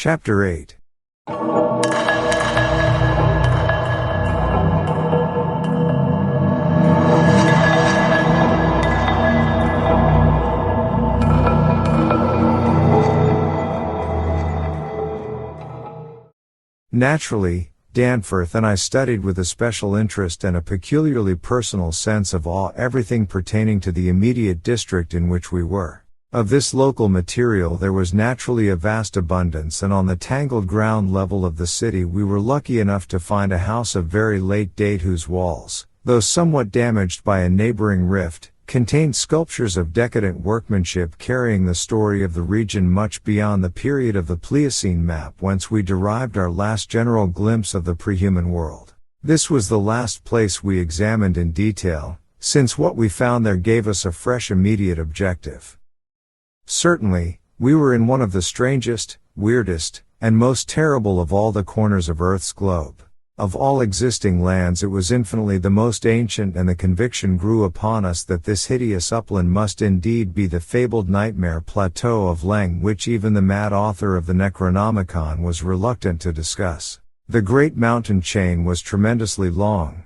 Chapter 8. Naturally, Danforth and I studied with a special interest and a peculiarly personal sense of awe everything pertaining to the immediate district in which we were. Of this local material there was naturally a vast abundance, and on the tangled ground level of the city we were lucky enough to find a house of very late date whose walls, though somewhat damaged by a neighboring rift, contained sculptures of decadent workmanship carrying the story of the region much beyond the period of the Pliocene map whence we derived our last general glimpse of the prehuman world. This was the last place we examined in detail, since what we found there gave us a fresh immediate objective. Certainly, we were in one of the strangest, weirdest, and most terrible of all the corners of Earth's globe. Of all existing lands it was infinitely the most ancient, and the conviction grew upon us that this hideous upland must indeed be the fabled nightmare plateau of Leng, which even the mad author of the Necronomicon was reluctant to discuss. The great mountain chain was tremendously long,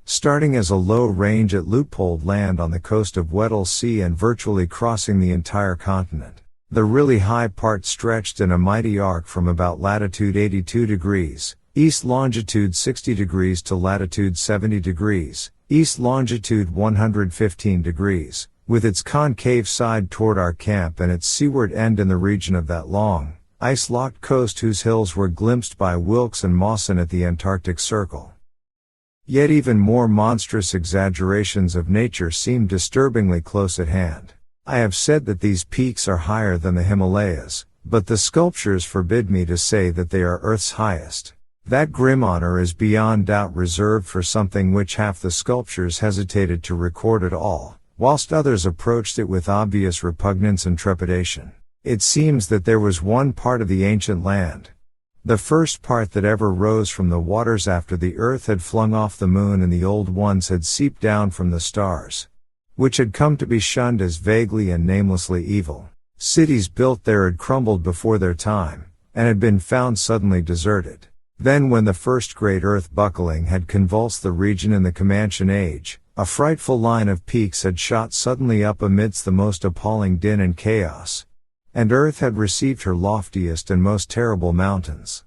starting as a low range at Luitpold Land on the coast of Weddell Sea and virtually crossing the entire continent. The really high part stretched in a mighty arc from about latitude 82 degrees, east longitude 60 degrees to latitude 70 degrees, east longitude 115 degrees, with its concave side toward our camp and its seaward end in the region of that long, ice-locked coast whose hills were glimpsed by Wilkes and Mawson at the Antarctic Circle. Yet even more monstrous exaggerations of nature seem disturbingly close at hand. I have said that these peaks are higher than the Himalayas, but the sculptures forbid me to say that they are Earth's highest. That grim honor is beyond doubt reserved for something which half the sculptures hesitated to record at all, whilst others approached it with obvious repugnance and trepidation. It seems that there was one part of the ancient land, the first part that ever rose from the waters after the earth had flung off the moon and the old ones had seeped down from the stars, which had come to be shunned as vaguely and namelessly evil. Cities built there had crumbled before their time, and had been found suddenly deserted. Then when the first great earth buckling had convulsed the region in the Comanchean age, a frightful line of peaks had shot suddenly up amidst the most appalling din and chaos, and earth had received her loftiest and most terrible mountains.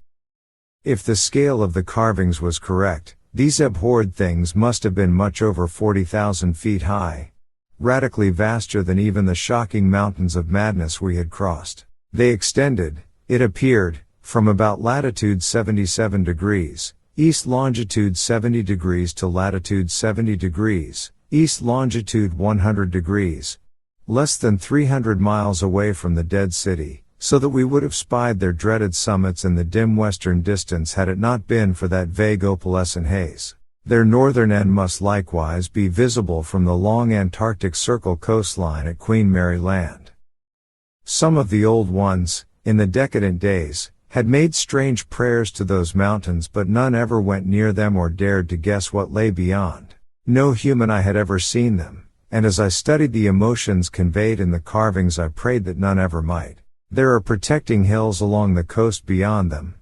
If the scale of the carvings was correct, these abhorred things must have been much over 40,000 feet high, radically vaster than even the shocking mountains of madness we had crossed. They extended, it appeared, from about latitude 77 degrees, east longitude 70 degrees to latitude 70 degrees, east longitude 100 degrees, less than 300 miles away from the dead city, so that we would have spied their dreaded summits in the dim western distance had it not been for that vague opalescent haze. Their northern end must likewise be visible from the long Antarctic Circle coastline at Queen Mary Land. Some of the old ones, in the decadent days, had made strange prayers to those mountains, but none ever went near them or dared to guess what lay beyond. No human eye had ever seen them, and as I studied the emotions conveyed in the carvings I prayed that none ever might. There are protecting hills along the coast beyond them,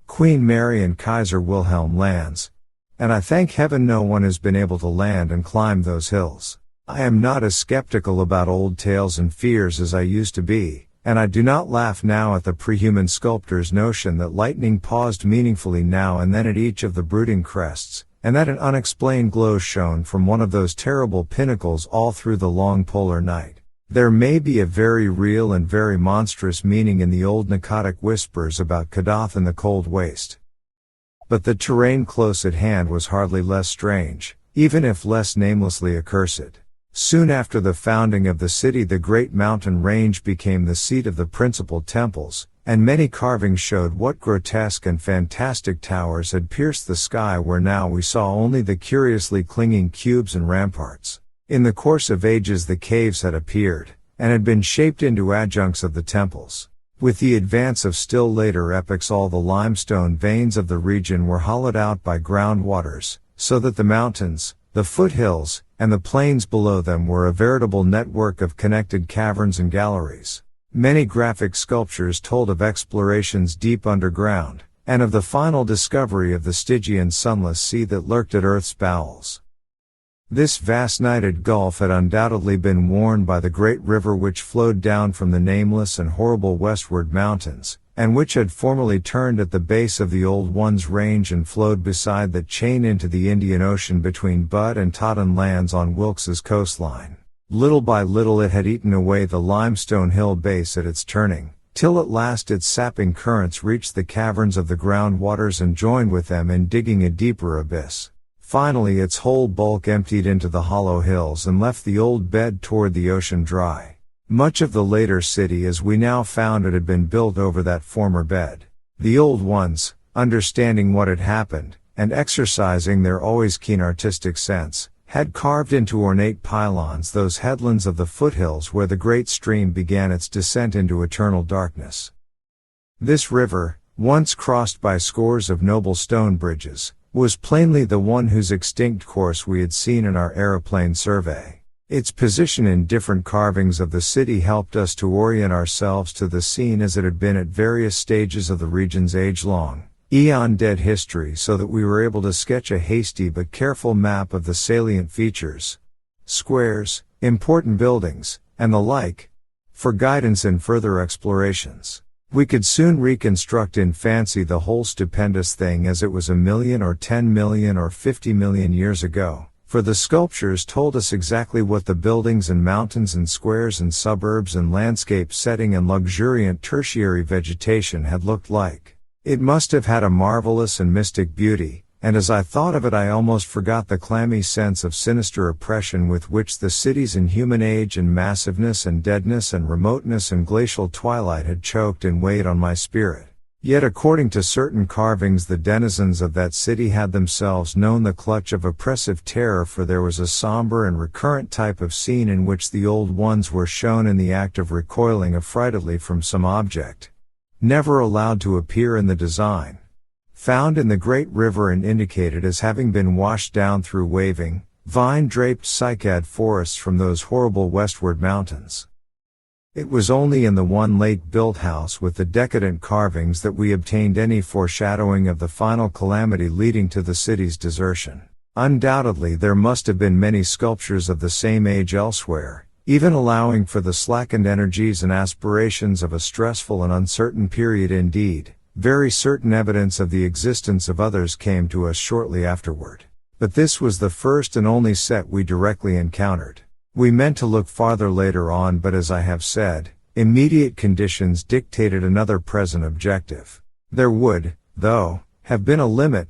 Queen Mary and Kaiser Wilhelm lands, and I thank heaven no one has been able to land and climb those hills. I am not as skeptical about old tales and fears as I used to be, and I do not laugh now at the prehuman sculptor's notion that lightning paused meaningfully now and then at each of the brooding crests, and that an unexplained glow shone from one of those terrible pinnacles all through the long polar night. There may be a very real and very monstrous meaning in the old Nakadic whispers about Kadath and the cold waste. But the terrain close at hand was hardly less strange, even if less namelessly accursed. Soon after the founding of the city the great mountain range became the seat of the principal temples, and many carvings showed what grotesque and fantastic towers had pierced the sky where now we saw only the curiously clinging cubes and ramparts. In the course of ages the caves had appeared, and had been shaped into adjuncts of the temples. With the advance of still later epochs all the limestone veins of the region were hollowed out by groundwaters, so that the mountains, the foothills, and the plains below them were a veritable network of connected caverns and galleries. Many graphic sculptures told of explorations deep underground, and of the final discovery of the Stygian sunless sea that lurked at Earth's bowels. This vast nighted gulf had undoubtedly been worn by the great river which flowed down from the nameless and horrible westward mountains, and which had formerly turned at the base of the Old One's range and flowed beside that chain into the Indian Ocean between Butt and Totten lands on Wilkes's coastline. Little by little it had eaten away the limestone hill base at its turning, till at last its sapping currents reached the caverns of the ground waters and joined with them in digging a deeper abyss. Finally its whole bulk emptied into the hollow hills and left the old bed toward the ocean dry. Much of the later city as we now found it had been built over that former bed. The old ones, understanding what had happened, and exercising their always keen artistic sense, had carved into ornate pylons those headlands of the foothills where the great stream began its descent into eternal darkness. This river, once crossed by scores of noble stone bridges, was plainly the one whose extinct course we had seen in our aeroplane survey. Its position in different carvings of the city helped us to orient ourselves to the scene as it had been at various stages of the region's age-long, eon-dead history, so that we were able to sketch a hasty but careful map of the salient features, squares, important buildings, and the like, for guidance in further explorations. We could soon reconstruct in fancy the whole stupendous thing as it was 1,000,000 or 10,000,000 or 50,000,000 years ago, for the sculptures told us exactly what the buildings and mountains and squares and suburbs and landscape setting and luxuriant tertiary vegetation had looked like. It must have had a marvelous and mystic beauty, and as I thought of it I almost forgot the clammy sense of sinister oppression with which the city's inhuman age and massiveness and deadness and remoteness and glacial twilight had choked and weighed on my spirit. Yet according to certain carvings the denizens of that city had themselves known the clutch of oppressive terror, for there was a somber and recurrent type of scene in which the old ones were shown in the act of recoiling affrightedly from some object, never allowed to appear in the design, found in the great river and indicated as having been washed down through waving, vine-draped cycad forests from those horrible westward mountains. It was only in the one late-built house with the decadent carvings that we obtained any foreshadowing of the final calamity leading to the city's desertion. Undoubtedly there must have been many sculptures of the same age elsewhere, even allowing for the slackened energies and aspirations of a stressful and uncertain period indeed. Very certain evidence of the existence of others came to us shortly afterward. But this was the first and only set we directly encountered. We meant to look farther later on, but as I have said, immediate conditions dictated another present objective. There would, though, have been a limit,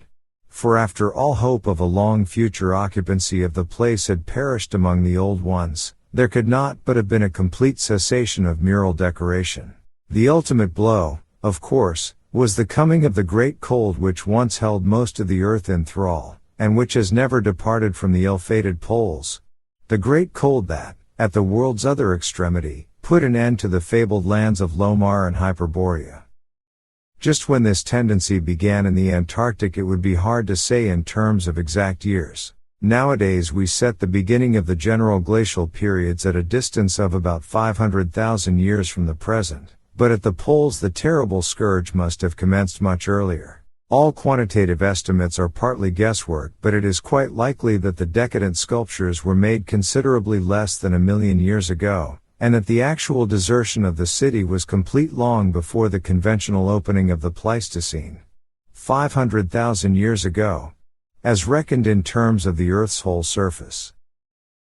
for after all hope of a long future occupancy of the place had perished among the old ones, there could not but have been a complete cessation of mural decoration. The ultimate blow, of course, was the coming of the great cold which once held most of the earth in thrall, and which has never departed from the ill-fated poles. The great cold that, at the world's other extremity, put an end to the fabled lands of Lomar and Hyperborea. Just when this tendency began in the Antarctic it would be hard to say in terms of exact years. Nowadays we set the beginning of the general glacial periods at a distance of about 500,000 years from the present, but at the poles the terrible scourge must have commenced much earlier. All quantitative estimates are partly guesswork, but it is quite likely that the decadent sculptures were made considerably less than 1,000,000 years ago, and that the actual desertion of the city was complete long before the conventional opening of the Pleistocene. 500,000 years ago, as reckoned in terms of the Earth's whole surface.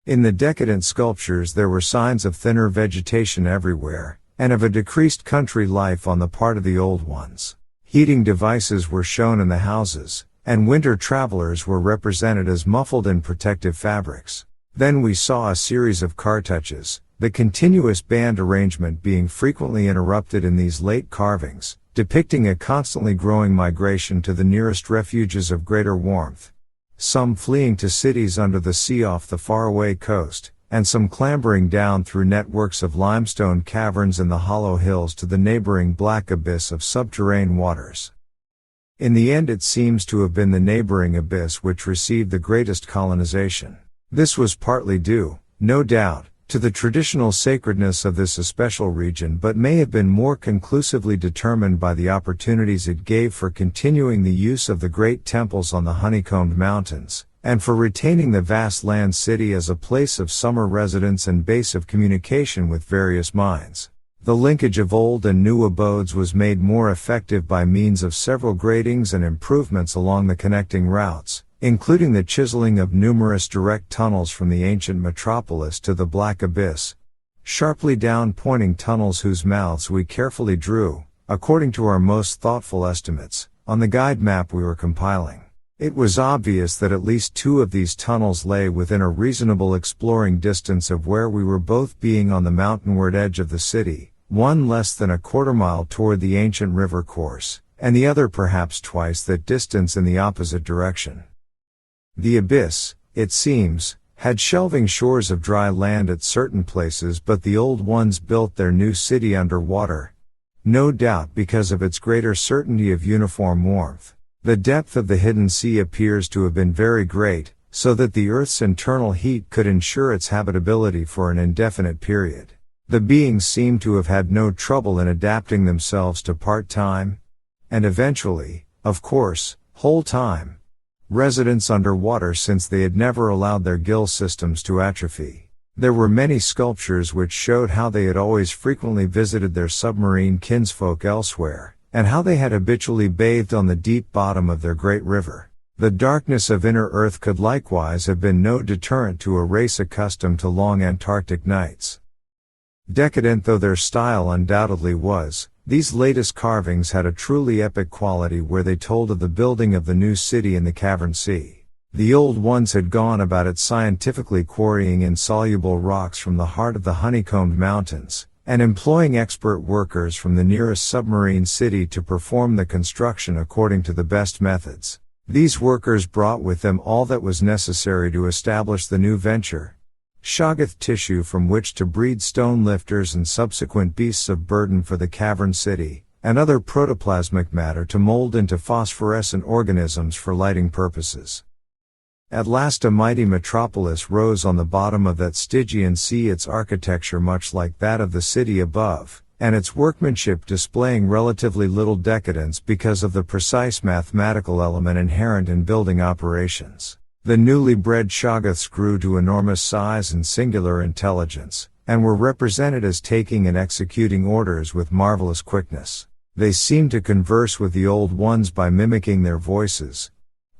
In the decadent sculptures there were signs of thinner vegetation everywhere, and of a decreased country life on the part of the old ones. Heating devices were shown in the houses, and winter travelers were represented as muffled in protective fabrics. Then we saw a series of cartouches, the continuous band arrangement being frequently interrupted in these late carvings, depicting a constantly growing migration to the nearest refuges of greater warmth. Some fleeing to cities under the sea off the faraway coast, and some clambering down through networks of limestone caverns in the hollow hills to the neighboring black abyss of subterranean waters. In the end it seems to have been the neighboring abyss which received the greatest colonization. This was partly due, no doubt, to the traditional sacredness of this especial region, but may have been more conclusively determined by the opportunities it gave for continuing the use of the great temples on the honeycombed mountains, and for retaining the vast land city as a place of summer residence and base of communication with various minds. The linkage of old and new abodes was made more effective by means of several gradings and improvements along the connecting routes, including the chiseling of numerous direct tunnels from the ancient metropolis to the Black Abyss, sharply down-pointing tunnels whose mouths we carefully drew, according to our most thoughtful estimates, on the guide map we were compiling. It was obvious that at least 2 of these tunnels lay within a reasonable exploring distance of where we were, both being on the mountainward edge of the city, one less than a quarter-mile toward the ancient river course, and the other perhaps twice that distance in the opposite direction. The abyss, it seems, had shelving shores of dry land at certain places, but the old ones built their new city under water, no doubt because of its greater certainty of uniform warmth. The depth of the hidden sea appears to have been very great, so that the Earth's internal heat could ensure its habitability for an indefinite period. The beings seem to have had no trouble in adapting themselves to part-time, and eventually, of course, whole-time, residence underwater, since they had never allowed their gill systems to atrophy. There were many sculptures which showed how they had always frequently visited their submarine kinsfolk elsewhere, and how they had habitually bathed on the deep bottom of their great river. The darkness of inner Earth could likewise have been no deterrent to a race accustomed to long Antarctic nights. Decadent though their style undoubtedly was, these latest carvings had a truly epic quality where they told of the building of the new city in the cavern sea. The old ones had gone about it scientifically, quarrying insoluble rocks from the heart of the honeycombed mountains, and employing expert workers from the nearest submarine city to perform the construction according to the best methods. These workers brought with them all that was necessary to establish the new venture: shoggoth tissue from which to breed stone lifters and subsequent beasts of burden for the cavern city, and other protoplasmic matter to mold into phosphorescent organisms for lighting purposes. At last a mighty metropolis rose on the bottom of that Stygian sea, its architecture much like that of the city above, and its workmanship displaying relatively little decadence because of the precise mathematical element inherent in building operations. The newly bred shoggoths grew to enormous size and singular intelligence, and were represented as taking and executing orders with marvelous quickness. They seemed to converse with the old ones by mimicking their voices,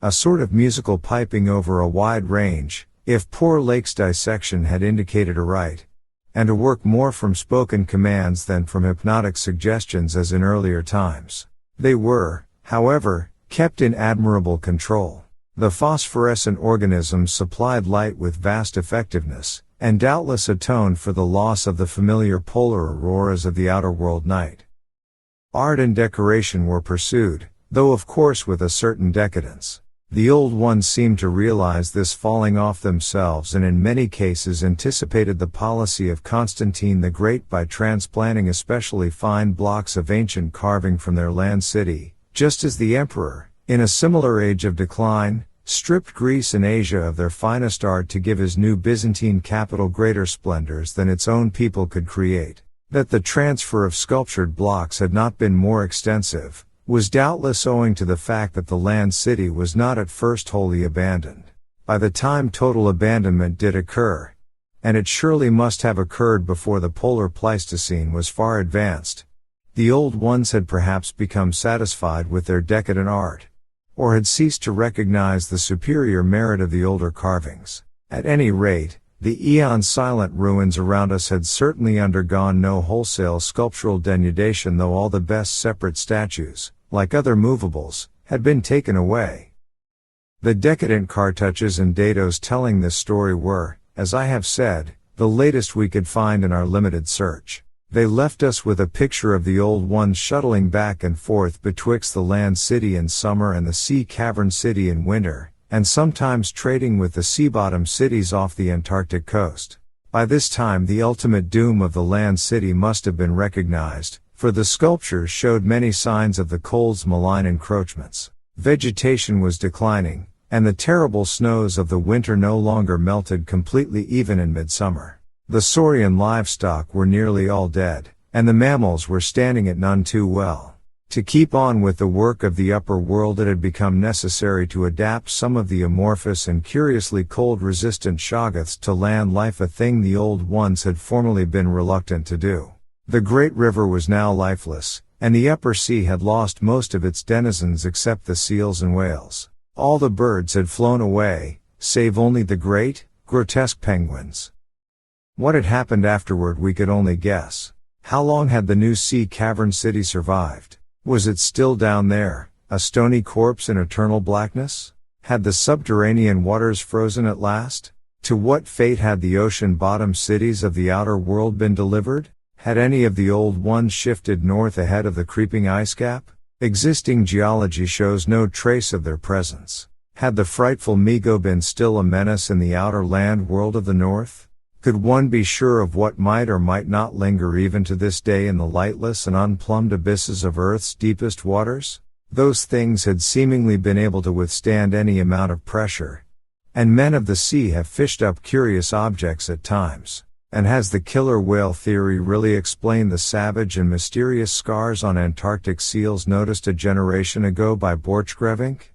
a sort of musical piping over a wide range, if poor Lake's dissection had indicated aright, and to work more from spoken commands than from hypnotic suggestions as in earlier times. They were, however, kept in admirable control. The phosphorescent organisms supplied light with vast effectiveness, and doubtless atoned for the loss of the familiar polar auroras of the outer world night. Art and decoration were pursued, though of course with a certain decadence. The old ones seemed to realize this falling off themselves, and in many cases anticipated the policy of Constantine the Great by transplanting especially fine blocks of ancient carving from their land city, just as the emperor, in a similar age of decline, stripped Greece and Asia of their finest art to give his new Byzantine capital greater splendors than its own people could create. That the transfer of sculptured blocks had not been more extensive was doubtless owing to the fact that the land city was not at first wholly abandoned. By the time total abandonment did occur, and it surely must have occurred before the polar Pleistocene was far advanced, the old ones had perhaps become satisfied with their decadent art, or had ceased to recognize the superior merit of the older carvings. At any rate, the eon-silent ruins around us had certainly undergone no wholesale sculptural denudation, though all the best separate statues, like other movables, had been taken away. The decadent cartouches and dados telling this story were, as I have said, the latest we could find in our limited search. They left us with a picture of the old ones shuttling back and forth betwixt the land city in summer and the sea cavern city in winter, and sometimes trading with the sea-bottom cities off the Antarctic coast. By this time the ultimate doom of the land city must have been recognized, for the sculptures showed many signs of the cold's malign encroachments. Vegetation was declining, and the terrible snows of the winter no longer melted completely even in midsummer. The saurian livestock were nearly all dead, and the mammals were standing it none too well. To keep on with the work of the upper world, it had become necessary to adapt some of the amorphous and curiously cold-resistant shoggoths to land life, a thing the old ones had formerly been reluctant to do. The great river was now lifeless, and the upper sea had lost most of its denizens except the seals and whales. All the birds had flown away, save only the great, grotesque penguins. What had happened afterward we could only guess. How long had the new sea cavern city survived? Was it still down there, a stony corpse in eternal blackness? Had the subterranean waters frozen at last? To what fate had the ocean-bottom cities of the outer world been delivered? Had any of the old ones shifted north ahead of the creeping ice cap? Existing geology shows no trace of their presence. Had the frightful Migo been still a menace in the outer land world of the north? Could one be sure of what might or might not linger even to this day in the lightless and unplumbed abysses of Earth's deepest waters? Those things had seemingly been able to withstand any amount of pressure. And men of the sea have fished up curious objects at times. And has the killer whale theory really explained the savage and mysterious scars on Antarctic seals noticed a generation ago by Borchgrevink?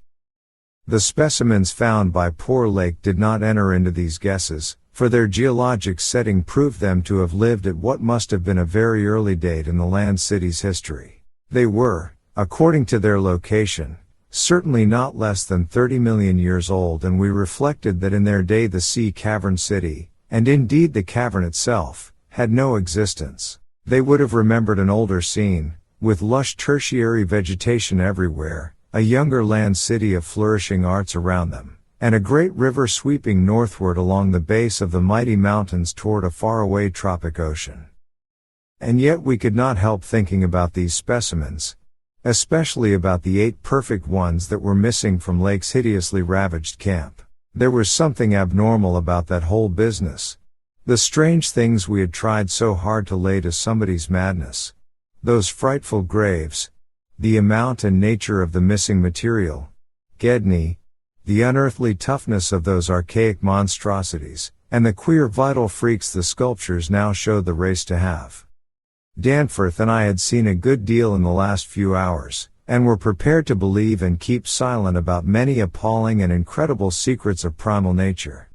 The specimens found by Poor Lake did not enter into these guesses, for their geologic setting proved them to have lived at what must have been a very early date in the land city's history. They were, according to their location, certainly not less than 30 million years old, and we reflected that in their day the sea cavern city, and indeed the cavern itself, had no existence. They would have remembered an older scene, with lush tertiary vegetation everywhere, a younger land city of flourishing arts around them, and a great river sweeping northward along the base of the mighty mountains toward a faraway tropic ocean. And yet we could not help thinking about these specimens, especially about the 8 perfect ones that were missing from Lake's hideously ravaged camp. There was something abnormal about that whole business. The strange things we had tried so hard to lay to somebody's madness. Those frightful graves. The amount and nature of the missing material. Gedney. The unearthly toughness of those archaic monstrosities, and the queer vital freaks the sculptures now showed the race to have. Danforth and I had seen a good deal in the last few hours, and were prepared to believe and keep silent about many appalling and incredible secrets of primal nature.